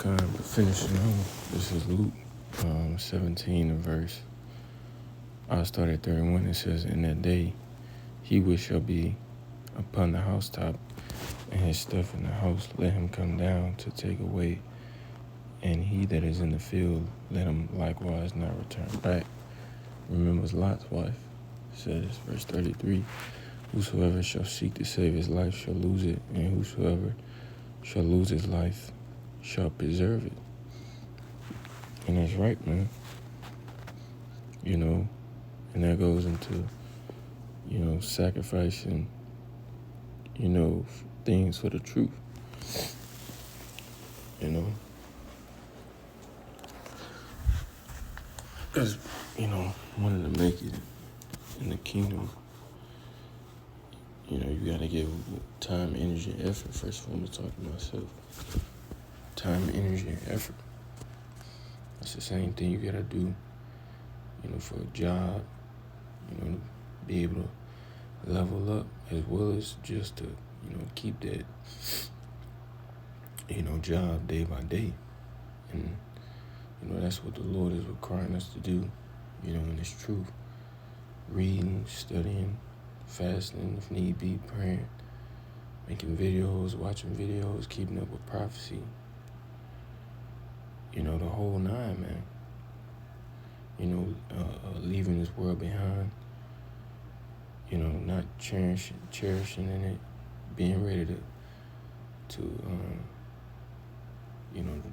kind of finishing on. This is Luke 17 and verse. I start at 31. It says, "In that day, he which shall be upon the housetop, and his stuff in the house, let him come down to take away. And he that is in the field, let him likewise not return back." Remembers Lot's wife. It says, verse 33, "Whosoever shall seek to save his life shall lose it, and whosoever shall lose his life shall preserve it." And that's right, man. And that goes into, sacrificing, things for the truth. Because, wanting to make it in the kingdom, you got to give time, energy, and effort. First of all, I'm talking to myself. Time, energy, and effort. That's the same thing you got to do, for a job, to be able to level up, as well as just to, keep that, job day by day. And, that's what the Lord is requiring us to do, in His truth. Reading, studying, fasting, if need be, praying, making videos, watching videos, keeping up with prophecy. The whole nine, man. Leaving this world behind, not cherishing in it, being ready to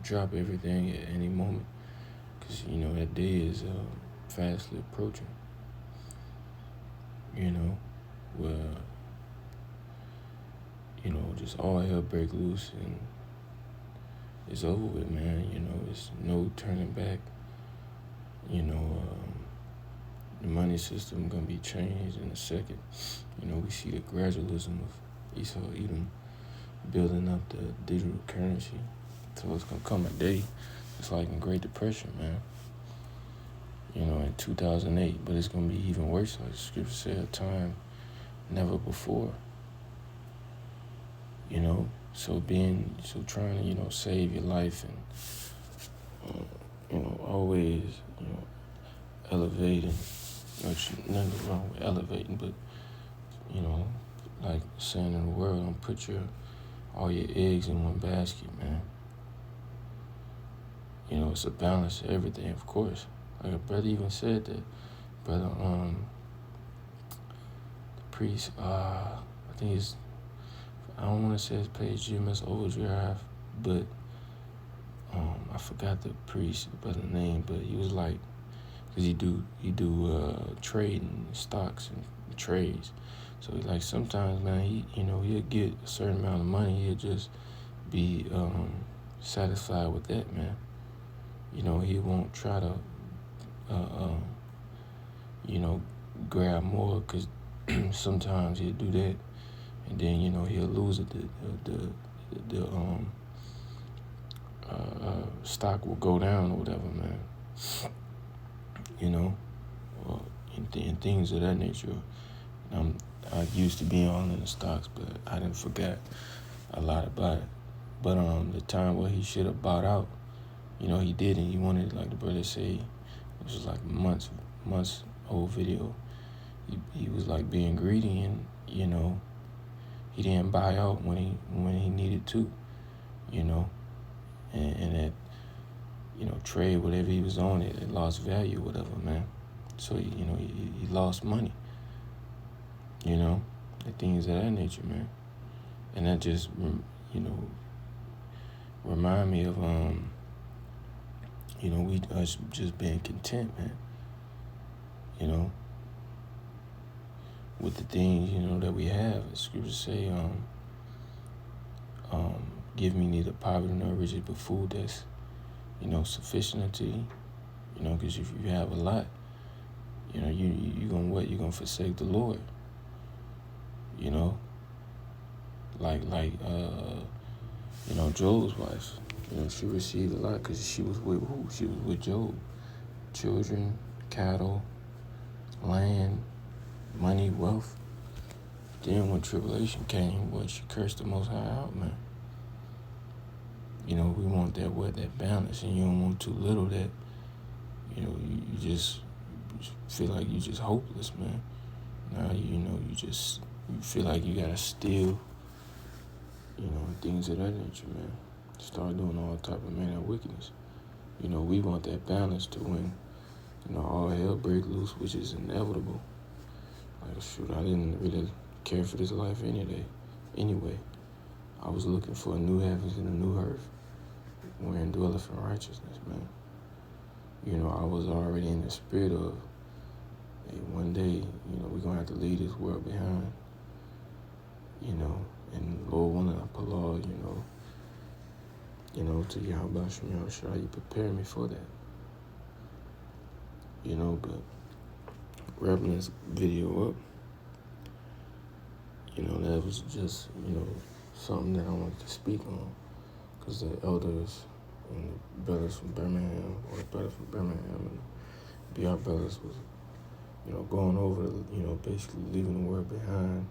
drop everything at any moment, because, that day is fastly approaching, where, just all hell break loose and it's over with, man. It's no turning back. The money system gonna be changed in a second. We see the gradualism of Esau, Edom, building up the digital currency. So it's gonna come a day, it's like in Great Depression, man. In 2008, but it's gonna be even worse, like the scripture said, a time never before. So trying to, save your life and, always, elevating. Nothing wrong with elevating, but, like saying in the world, don't put all your eggs in one basket, man. It's a balance of everything, of course. Like a brother even said that, brother, the priest, I think I don't want to say his page, GMS Overdrive, but I forgot the priest brother name, but he was like, because he do trading stocks and trades. So like sometimes, man, he'll get a certain amount of money, he'll just be satisfied with that, man. He won't try to grab more, because sometimes he'll do that, and then he'll lose it. The stock will go down or whatever, man. And things of that nature. I used to be all in the stocks, but I didn't forget a lot about it. But the time where he should have bought out, he didn't. He wanted, like the brother say, this was like months old video. He was like being greedy, and he didn't buy out when he needed to, and that trade, whatever he was on, it lost value, whatever, man. So he lost money, and things of that nature, man. And that just remind me of us just being content, man. With the things that we have. The scriptures say, give me neither poverty nor riches, but food that's sufficient unto you. Because if you have a lot, you gonna what? You gonna forsake the Lord. Like Job's wife. She received a lot because she was with who? She was with Job. Children, cattle, land, money, wealth. Then when tribulation came, she cursed the Most High out, man. We want that balance, and you don't want too little that, you just feel like you just hopeless, man. Now, you feel like you gotta steal, things of that nature, man. Start doing all type of manner of wickedness. We want that balance to when, all hell break loose, which is inevitable. Like, shoot, I didn't really care for this life anyway. I was looking for a new heavens and a new earth, wherein dwelleth in righteousness, man. I was already in the spirit of, hey, one day, we're going to have to leave this world behind, and Lord willing, I law, to Yahweh Shah, you prepare me for that, but wrapping this video up, that was just, something that I wanted to speak on, because the elders and the brothers from Birmingham, and BR brothers was, going over, basically leaving the world behind,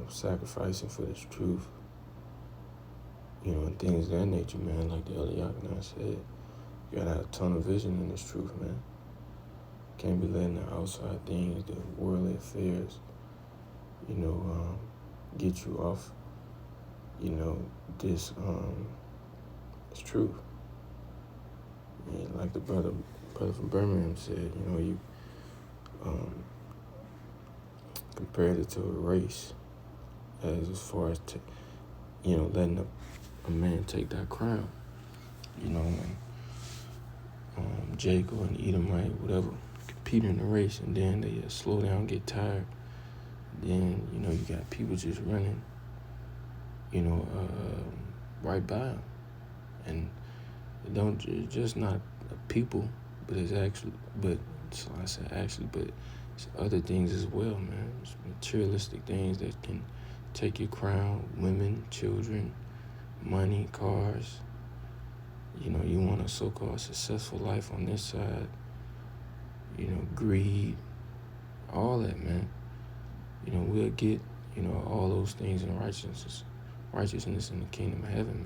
sacrificing for this truth, and things of that nature, man. Like the elder Yakinan said, you gotta have a tunnel vision in this truth, man. Can't be letting the outside things, the worldly affairs, get you off, this truth. And like the brother from Birmingham said, you compared it to a race, as far as letting a man take that crown. When Jacob and Edomite, whatever, compete in the race, and then they slow down, get tired. Then, you got people just running, right by them. And it's just not people, but it's other things as well, man. It's materialistic things that can take your crown, women, children, money, cars. You want a so-called successful life on this side, greed, all that, man. We'll get, all those things in righteousness in the kingdom of heaven,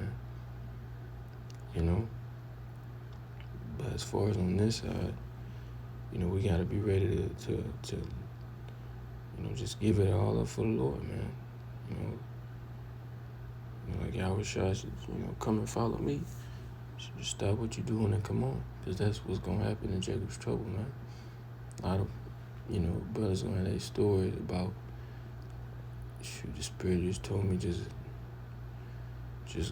man. But as far as on this side, we got to be ready to just give it all up for the Lord, man. Like Yahweh Shah should, come and follow me. Just stop what you're doing and come on, because that's what's going to happen in Jacob's trouble, man. A lot of, brothers going to have their stories about, the Spirit just told me just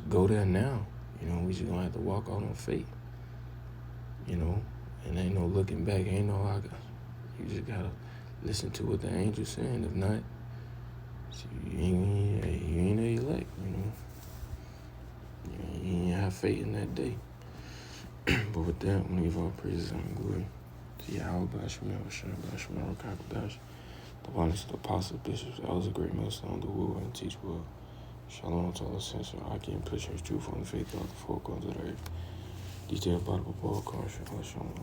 go there now. We just going to have to walk out on faith, and ain't no looking back. Ain't no, you just got to listen to what the angel's saying. If not, you ain't a elect, You ain't have faith in that day. But with that, I'm going to give all praises and glory to Yahweh, the one is the apostle, bishops, elders, great millstone, the will and teach well. Shalom to all essential, I can push his truth on the faith of the four corners of the earth. Detailed Bible, Paul, Shalom.